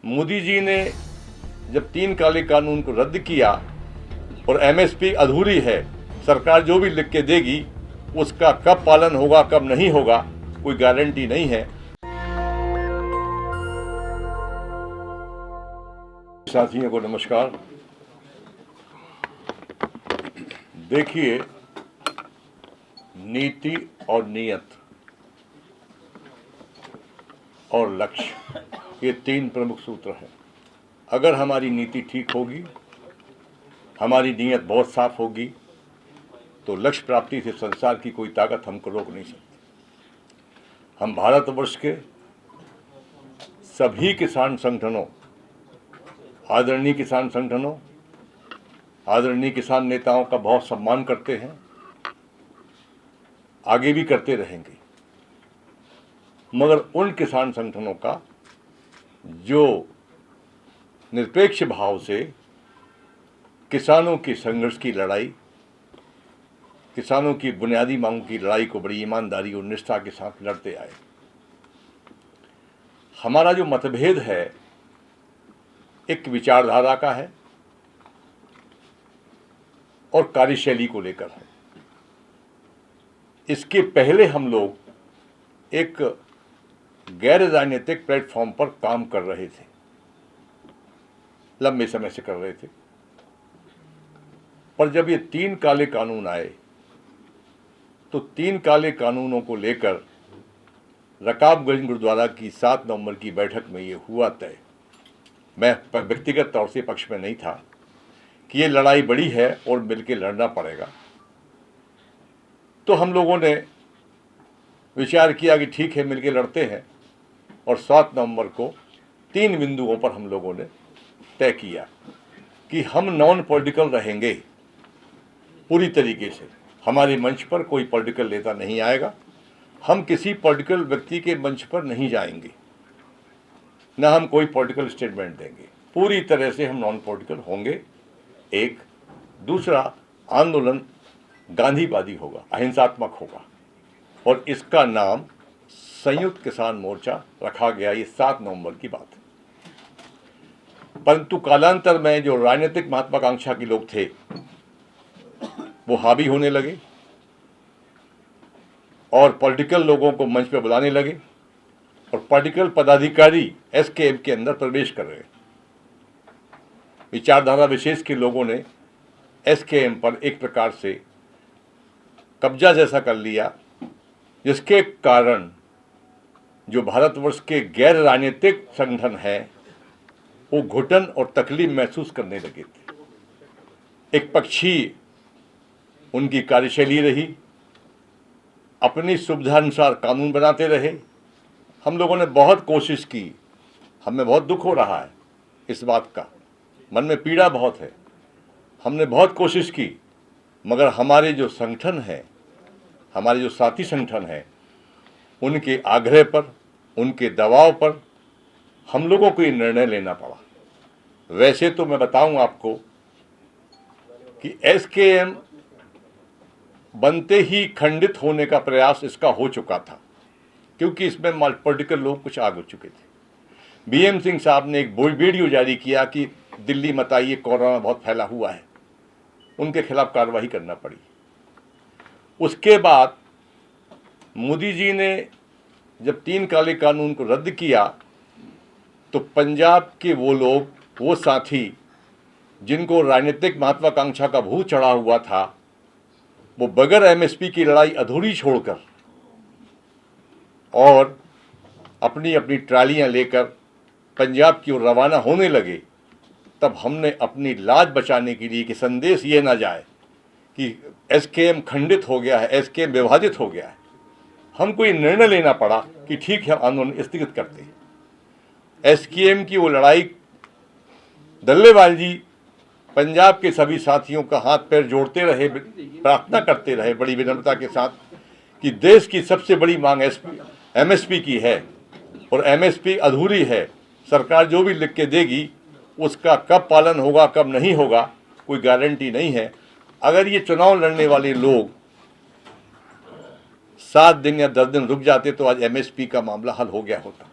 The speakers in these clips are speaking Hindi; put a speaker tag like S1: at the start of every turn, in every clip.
S1: मोदी जी ने जब 3 काले कानून को रद्द किया और एमएसपी अधूरी है, सरकार जो भी लिख के देगी उसका कब पालन होगा कब नहीं होगा कोई गारंटी नहीं है। साथियों को नमस्कार। देखिए, नीति और नियत और लक्ष्य, ये 3 प्रमुख सूत्र हैं। अगर हमारी नीति ठीक होगी, हमारी नीयत बहुत साफ होगी, तो लक्ष्य प्राप्ति से संसार की कोई ताकत हमको रोक नहीं सकती। हम भारतवर्ष के सभी किसान संगठनों, आदरणीय किसान संगठनों, आदरणीय किसान नेताओं का बहुत सम्मान करते हैं, आगे भी करते रहेंगे। मगर उन किसान संगठनों का जो निरपेक्ष भाव से किसानों की संघर्ष की लड़ाई, किसानों की बुनियादी मांगों की लड़ाई को बड़ी ईमानदारी और निष्ठा के साथ लड़ते आए। हमारा जो मतभेद है एक विचारधारा का है और कार्यशैली को लेकर है। इसके पहले हम लोग एक गैर राजनीतिक प्लेटफॉर्म पर काम कर रहे थे, लंबे समय से कर रहे थे। पर जब ये 3 काले कानून आए तो 3 काले कानूनों को लेकर रकाबगंज गुरुद्वारा की 7 नवंबर की बैठक में ये हुआ तय। मैं व्यक्तिगत तौर से पक्ष में नहीं था कि ये लड़ाई बड़ी है और मिलकर लड़ना पड़ेगा। तो हम लोगों ने विचार किया कि ठीक है, मिलकर लड़ते हैं, और 7 नवंबर को 3 बिंदुओं पर हम लोगों ने तय किया कि हम नॉन पॉलिटिकल रहेंगे पूरी तरीके से। हमारे मंच पर कोई पॉलिटिकल नेता नहीं आएगा, हम किसी पॉलिटिकल व्यक्ति के मंच पर नहीं जाएंगे, न हम कोई पॉलिटिकल स्टेटमेंट देंगे। पूरी तरह से हम नॉन पॉलिटिकल होंगे। एक दूसरा, आंदोलन गांधीवादी होगा, अहिंसात्मक होगा, और इसका नाम संयुक्त किसान मोर्चा रखा गया। ये 7 नवंबर की बात है। परंतु कालांतर में जो राजनीतिक महत्वाकांक्षा के लोग थे वो हावी होने लगे और पॉलिटिकल लोगों को मंच पर बुलाने लगे और पॉलिटिकल पदाधिकारी एसकेएम के अंदर प्रवेश कर रहे। विचारधारा विशेष के लोगों ने एसकेएम पर एक प्रकार से कब्जा जैसा कर लिया, जिसके कारण जो भारतवर्ष के गैर राजनीतिक संगठन हैं वो घुटन और तकलीफ महसूस करने लगे थे। एक पक्षी उनकी कार्यशैली रही, अपनी सुविधा अनुसार कानून बनाते रहे। हम लोगों ने बहुत कोशिश की, हमें बहुत दुख हो रहा है इस बात का, मन में पीड़ा बहुत है। हमने बहुत कोशिश की, मगर हमारे जो संगठन हैं, हमारे जो साथी संगठन हैं, उनके आग्रह पर, उनके दबाव पर हम लोगों को ये निर्णय लेना पड़ा। वैसे तो मैं बताऊं आपको कि एसकेएम बनते ही खंडित होने का प्रयास इसका हो चुका था, क्योंकि इसमें पॉलिटिकल लोग कुछ आगे हो चुके थे। बीएम सिंह साहब ने एक वीडियो जारी किया कि दिल्ली मत आइए, कोरोना बहुत फैला हुआ है। उनके खिलाफ कार्रवाई करना पड़ी। उसके बाद मोदी जी ने जब 3 काले कानून को रद्द किया तो पंजाब के वो लोग, वो साथी जिनको राजनीतिक महत्वाकांक्षा का भूत चढ़ा हुआ था, वो बगैर एमएसपी की लड़ाई अधूरी छोड़कर और अपनी अपनी ट्रालियां लेकर पंजाब की ओर रवाना होने लगे। तब हमने अपनी लाज बचाने के लिए कि संदेश ये ना जाए कि एसकेएम खंडित हो गया है, एसकेएम विभाजित हो गया है, हमको ये निर्णय लेना पड़ा कि ठीक है, आंदोलन स्थगित करते हैं। एसकेएम की वो लड़ाई, डल्लेवाल जी पंजाब के सभी साथियों का हाथ पैर जोड़ते रहे, प्रार्थना करते रहे बड़ी विनम्रता के साथ कि देश की सबसे बड़ी मांग एमएसपी की है और एमएसपी अधूरी है, सरकार जो भी लिख के देगी उसका कब पालन होगा कब नहीं होगा कोई गारंटी नहीं है। अगर ये चुनाव लड़ने वाले लोग 7 दिन या 10 दिन रुक जाते तो आज एमएसपी का मामला हल हो गया होता।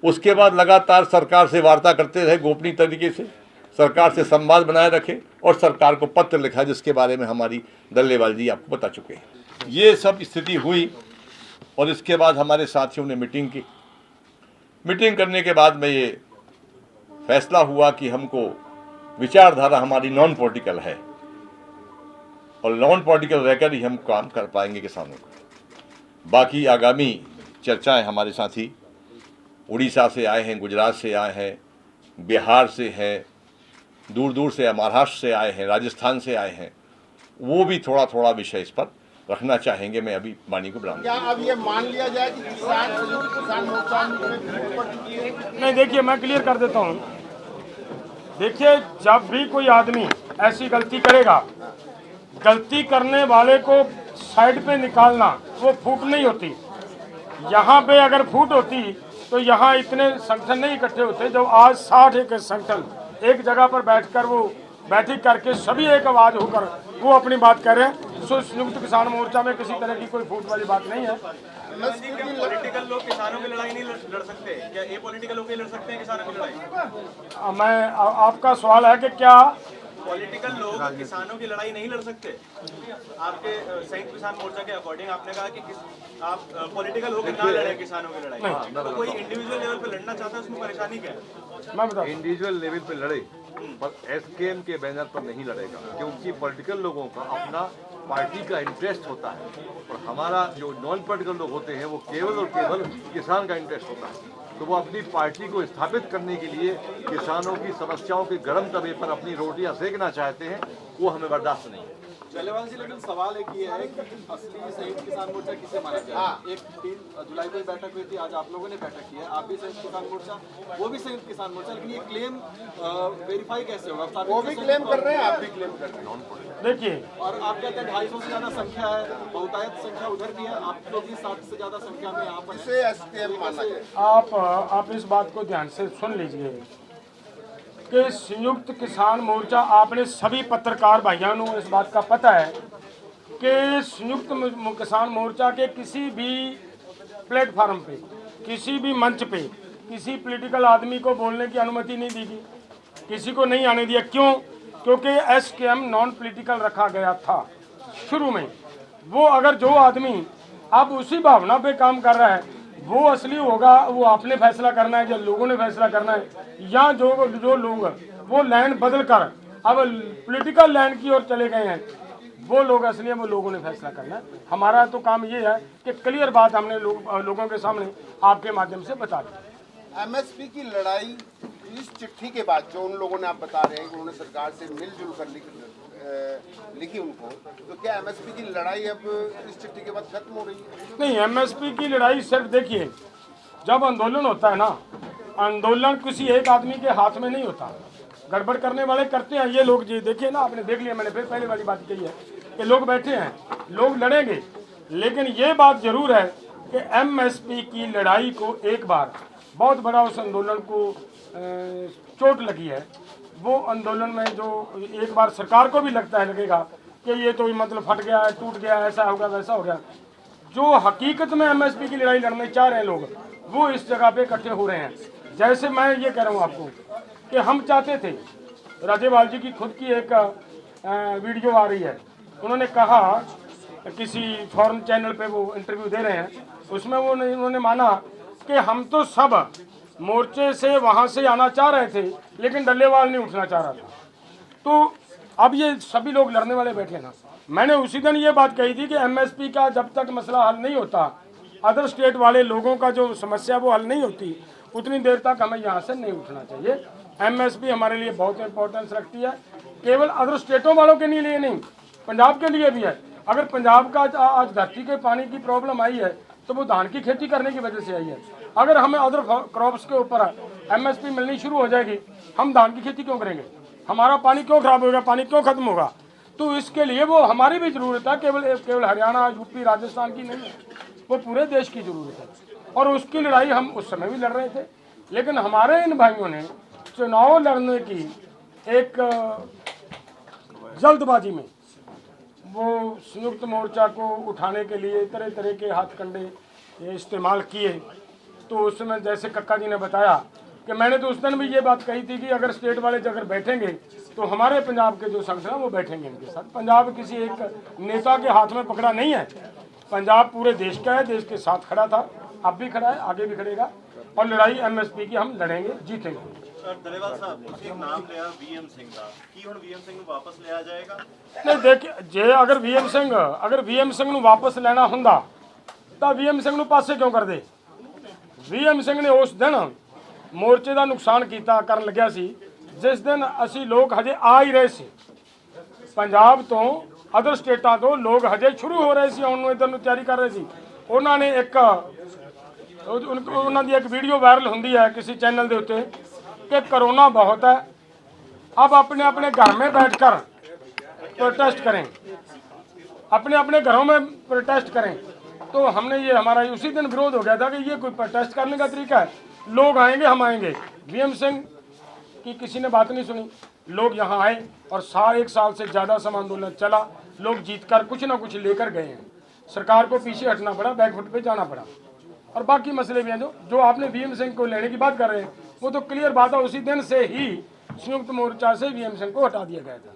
S1: उसके बाद लगातार सरकार से वार्ता करते रहे, गोपनीय तरीके से सरकार से संवाद बनाए रखे और सरकार को पत्र लिखा, जिसके बारे में हमारी डल्लेवाल जी आपको बता चुके हैं। ये सब स्थिति हुई और इसके बाद हमारे साथियों ने मीटिंग की। मीटिंग करने के बाद में ये फैसला हुआ कि हमको विचारधारा हमारी नॉन पॉलिटिकल है और नॉन पॉलिटिकल रहकर ही हम काम कर पाएंगे किसानों को। बाकी आगामी चर्चाएं हमारे साथी उड़ीसा से आए हैं, गुजरात से आए हैं, बिहार से हैं, दूर दूर से महाराष्ट्र से आए हैं, राजस्थान से आए हैं, वो भी थोड़ा थोड़ा विषय इस पर रखना चाहेंगे। मैं अभी वाणी को बुलाऊंगा।
S2: क्या अब ये मान लिया जाए कि किसान मोर्चा
S3: नहीं, देखिए मैं क्लियर कर देता हूँ। देखिए, जब भी कोई आदमी ऐसी गलती करेगा, गलती करने वाले को साइड पे निकालना वो फूट नहीं होती। यहाँ पे अगर फूट होती तो यहाँ इतने संगठन नहीं इकट्ठे होते। जब आज 60 एक संगठन एक जगह पर बैठकर वो बैठक करके सभी एक आवाज होकर वो अपनी बात कर रहे हैं, सो संयुक्त किसान मोर्चा में किसी तरह की कोई फूट वाली बात नहीं है।
S4: पॉलिटिकल लोग किसानों की लड़ाई नहीं लड़ सकते क्या? ए पॉलिटिकल लोग लड़ सकते हैं किसानों की लड़ाई?
S3: मैं आपका सवाल है कि क्या
S4: पॉलिटिकल लोग किसानों की लड़ाई नहीं लड़ सकते? आपके संयुक्त किसान मोर्चा के अकॉर्डिंग आपने कहा कि आप पॉलिटिकल होकर ना लड़े किसानों की लड़ाई, तो कोई इंडिविजुअल लेवल पे लड़ना चाहता है, उसमें परेशानी क्या है?
S3: मैं बता,
S5: इंडिविजुअल लेवल पे लड़े पर एसकेएम के बैनर पर नहीं लड़ेगा, क्योंकि पॉलिटिकल लोगों का अपना पार्टी का इंटरेस्ट होता है और हमारा जो नॉन पॉलिटिकल लोग होते हैं वो केवल और केवल किसान का इंटरेस्ट होता है। तो वो अपनी पार्टी को स्थापित करने के लिए किसानों की समस्याओं के गर्म तवे पर अपनी रोटियां सेकना चाहते हैं, वो हमें बर्दाश्त नहीं है।
S6: डल्लेवाल जी, लेकिन सवाल एक ये है कि असली संयुक्त किसान मोर्चा किसे माना जाए? एक 3 जुलाई को बैठक हुई थी, आज आप लोगों ने बैठक की है, आप भी संयुक्त किसान मोर्चा, वो भी संयुक्त किसान मोर्चा, लेकिन ये क्लेम वेरीफाई कैसे होगा?
S2: वो भी क्लेम कर रहे हैं, आप भी क्लेम कर रहे हैं।
S3: देखिए,
S6: और आप कहते हैं 250 से ज्यादा संख्या है, बहुतायत संख्या उधर भी है, आप लोग भी 60 से ज्यादा संख्या में यहाँ पर
S2: इसे एसकेएम माना जाए।
S3: आप इस बात को ध्यान से सुन लीजिए कि संयुक्त किसान मोर्चा, आपने सभी पत्रकार भाइयों को इस बात का पता है कि संयुक्त किसान मोर्चा के किसी भी प्लेटफार्म पे, किसी भी मंच पे किसी पॉलिटिकल आदमी को बोलने की अनुमति नहीं दी गई, किसी को नहीं आने दिया। क्यों? क्योंकि एसकेएम नॉन पॉलिटिकल रखा गया था शुरू में। वो अगर जो आदमी अब उसी भावना पे काम कर रहा है, वो असली होगा, वो आपने फैसला करना है या लोगों ने फैसला करना है, या जो लोग वो लाइन बदल कर अब पॉलिटिकल लाइन की ओर चले गए हैं, वो लोग असली हैं, वो लोगों ने फैसला करना है। हमारा तो काम ये है कि क्लियर बात हमने लोगों के सामने आपके माध्यम से बता दी।
S2: एमएसपी की लड़ाई इस चिट्ठी के बाद जो उन लोगों ने आप बता रहे हैं कि उन्होंने सरकार से मिलजुल कर लिखी उनको, तो क्या एमएसपी की लड़ाई अब इस चिट्ठी के बाद खत्म हो रही है?
S3: नहीं, एमएसपी की लड़ाई सिर्फ, देखिए, जब आंदोलन होता है ना, आंदोलन किसी एक आदमी के हाथ में नहीं होता। गड़बड़ करने वाले करते हैं ये लोग जी। देखिए ना, आपने देख लिया, मैंने फिर पहले वाली बात कही है कि लोग बैठे हैं, लोग लड़ेंगे, लेकिन ये बात जरूर है कि एमएसपी की लड़ाई को एक बार बहुत बड़ा उस आंदोलन को चोट लगी है। वो आंदोलन में जो एक बार सरकार को भी लगेगा कि ये तो मतलब फट गया है, टूट गया, ऐसा हो गया, वैसा हो गया। जो हकीकत में एमएसपी की लड़ाई लड़ने चाह रहे हैं लोग, वो इस जगह पे इकट्ठे हो रहे हैं। जैसे मैं ये कह रहा हूँ आपको कि हम चाहते थे, राज्यपाल जी की खुद की एक वीडियो आ रही है, उन्होंने कहा, किसी फॉरेन चैनल पे वो इंटरव्यू दे रहे हैं, उसमें उन्होंने माना कि हम तो सब मोर्चे से वहाँ से आना चाह रहे थे, लेकिन डल्लेवाल नहीं उठना चाह रहा था। तो अब ये सभी लोग लड़ने वाले बैठे ना। मैंने उसी दिन ये बात कही थी कि एमएसपी का जब तक मसला हल नहीं होता, अदर स्टेट वाले लोगों का जो समस्या वो हल नहीं होती, उतनी देर तक हमें यहाँ से नहीं उठना चाहिए। एमएसपी हमारे लिए बहुत इंपॉर्टेंस रखती है, केवल अदर स्टेटों वालों के लिए नहीं, पंजाब के लिए भी है। अगर पंजाब का आज धरती के पानी की प्रॉब्लम आई है तो वो धान की खेती करने की वजह से आई है। अगर हमें अदर क्रॉप्स के ऊपर एमएसपी मिलनी शुरू हो जाएगी, हम धान की खेती क्यों करेंगे? हमारा पानी क्यों खराब होगा? पानी क्यों खत्म होगा? तो इसके लिए वो हमारी भी ज़रूरत है, केवल हरियाणा, यूपी, राजस्थान की नहीं है, वो पूरे देश की ज़रूरत है। और उसकी लड़ाई हम उस समय भी लड़ रहे थे, लेकिन हमारे इन भाइयों ने चुनाव लड़ने की एक जल्दबाजी में वो संयुक्त मोर्चा को उठाने के लिए तरह तरह के हाथ कंडे इस्तेमाल किए तो उस समय जैसे कक्का जी ने बताया कि मैंने तो उस दिन भी ये बात कही थी कि अगर स्टेट वाले अगर बैठेंगे तो हमारे पंजाब के जो संगठन है वो बैठेंगे इनके साथ। पंजाब किसी एक नेता के हाथ में पकड़ा नहीं है, पंजाब पूरे देश का है, देश के साथ खड़ा था, अब भी खड़ा है, आगे भी खड़ेगा और लड़ाई एमएसपी की हम लड़ेंगे, जीतेंगे।
S4: डलेवाल साहब एक नाम लिया वीएम सिंह का की हुण वीएम सिंह ਨੂੰ वापस लिया जाएगा?
S3: नहीं देखिए जे अगर वीएम सिंह ਨੂੰ वापस लेना ਹੁੰਦਾ ਤਾਂ वीएम सिंह ਨੂੰ ਪਾਸੇ ਕਿਉਂ ਕਰਦੇ? वीएम सिंह ਨੇ ਉਸ ਦਿਨ ਮੋਰਚੇ ਦਾ ਨੁਕਸਾਨ ਕੀਤਾ ਕਰਨ ਲੱਗਿਆ ਸੀ ਜਿਸ ਦਿਨ ਅਸੀਂ ਲੋਕ ਹਜੇ ਆ ਹੀ ਰਹੇ ਸੀ ਪੰਜਾਬ ਤੋਂ, ਅਦਰ ਸਟੇਟਾਂ ਤੋਂ ਲੋਕ ਹਜੇ ਸ਼ੁਰੂ ਹੋ ਰਹੇ ਸੀ ਆਉਣ ਨੂੰ, ਇੱਧਰ ਨੂੰ ਤਿਆਰੀ ਕਰ ਰਹੇ ਸੀ। ਉਹਨਾਂ ਨੇ ਉਹਨਾਂ ਦੀ ਇੱਕ ਵੀਡੀਓ ਵਾਇਰਲ ਹੁੰਦੀ ਹੈ किसी चैनल ਦੇ ਉੱਤੇ कि कोरोना बहुत है, अब अपने अपने घर में बैठकर प्रोटेस्ट करें, अपने अपने घरों में प्रोटेस्ट करें। तो हमने ये हमारा उसी दिन विरोध हो गया था कि ये कोई प्रोटेस्ट करने का तरीका है, लोग आएंगे हम आएंगे। वीएम सिंह की किसी ने बात नहीं सुनी, लोग यहाँ आए और 1 साल से ज़्यादा समय आंदोलन चला, लोग जीतकर कुछ ना कुछ लेकर गए हैं। सरकार को पीछे हटना पड़ा, बैकफुट पे जाना पड़ा और बाकी मसले भी हैं जो आपने वीएम सिंह को लेने की बात कर रहे हैं वो तो क्लियर बात है, उसी दिन से ही संयुक्त मोर्चा से वीएम सिंह को हटा दिया गया था।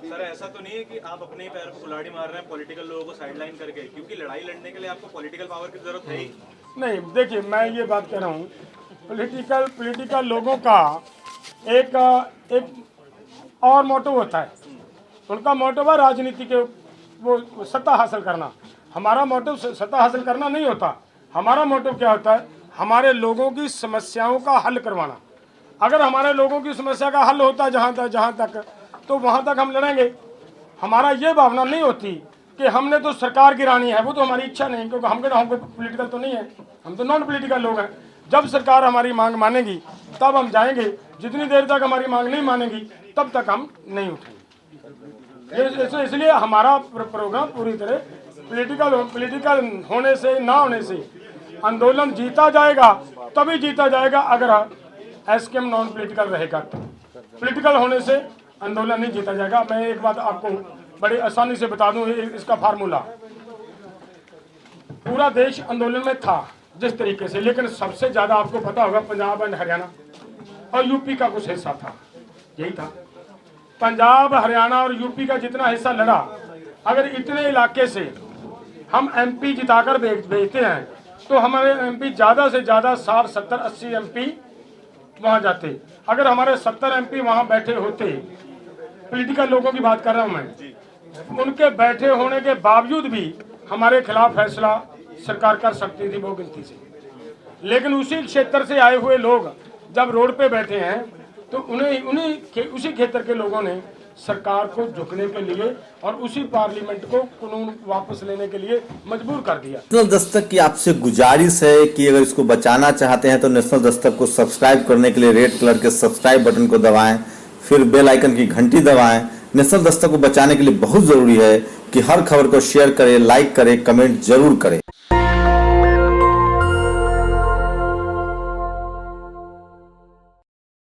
S4: सर ऐसा तो नहीं है कि आप अपने ही पैर पर कुल्हाड़ी मार रहे हैं पॉलिटिकल लोगों को साइडलाइन करके, क्योंकि लड़ाई लड़ने के लिए आपको पॉलिटिकल पावर की जरूरत है ही
S3: नहीं। देखिए मैं ये बात कह रहा हूँ, पॉलिटिकल लोगों का एक और मोटिव होता है, उनका मोटिव है राजनीति के वो सत्ता हासिल करना। हमारा मोटिव सत्ता हासिल करना नहीं होता, हमारा मोटिव क्या होता है, हमारे लोगों की समस्याओं का हल करवाना। अगर हमारे लोगों की समस्या का हल होता जहाँ तक तो वहाँ तक हम लड़ेंगे। हमारा ये भावना नहीं होती कि हमने तो सरकार गिरानी है, वो तो हमारी इच्छा नहीं, क्योंकि हम पॉलिटिकल तो नहीं है, हम तो नॉन पॉलिटिकल लोग हैं। जब सरकार हमारी मांग मानेगी तब हम जाएंगे, जितनी देर तक हमारी मांग नहीं मानेगी तब तक हम नहीं उठेंगे। इसलिए हमारा प्रोग्राम पूरी तरह पॉलिटिकल होने से ना होने से आंदोलन जीता जाएगा, तभी जीता जाएगा अगर एसकेएम नॉन पॉलिटिकल रहेगा। पॉलिटिकल होने से आंदोलन नहीं जीता जाएगा। मैं एक बात आपको बड़ी आसानी से बता दूं, इसका फार्मूला, पूरा देश आंदोलन में था जिस तरीके से, लेकिन सबसे ज़्यादा आपको पता होगा पंजाब एंड हरियाणा और यूपी का कुछ हिस्सा था, यही था। पंजाब, हरियाणा और यूपी का जितना हिस्सा लड़ा, अगर इतने इलाके से हम एमपी जिताकर भेजते हैं तो हमारे एमपी ज़्यादा से ज़्यादा 60, 70, 80 एमपी वहाँ जाते। अगर हमारे 70 एमपी वहाँ बैठे होते, पॉलिटिकल लोगों की बात कर रहा हूँ मैं, उनके बैठे होने के बावजूद भी हमारे खिलाफ फैसला सरकार कर सकती थी वो गिनती से। लेकिन उसी क्षेत्र से आए हुए लोग जब रोड पे बैठे हैं तो उसी क्षेत्र के लोगों ने सरकार को झुकने के लिए और उसी पार्लियामेंट को कानून वापस लेने के लिए मजबूर कर दिया।
S7: नेशनल दस्तक की आपसे गुजारिश है कि अगर इसको बचाना चाहते हैं तो नेशनल दस्तक को सब्सक्राइब करने के लिए रेड कलर के सब्सक्राइब बटन को दबाएं, फिर बेल आइकन की घंटी दबाएं। नेशनल दस्तक को बचाने के लिए बहुत जरूरी है कि हर खबर को शेयर करें, लाइक करें, कमेंट जरूर करें।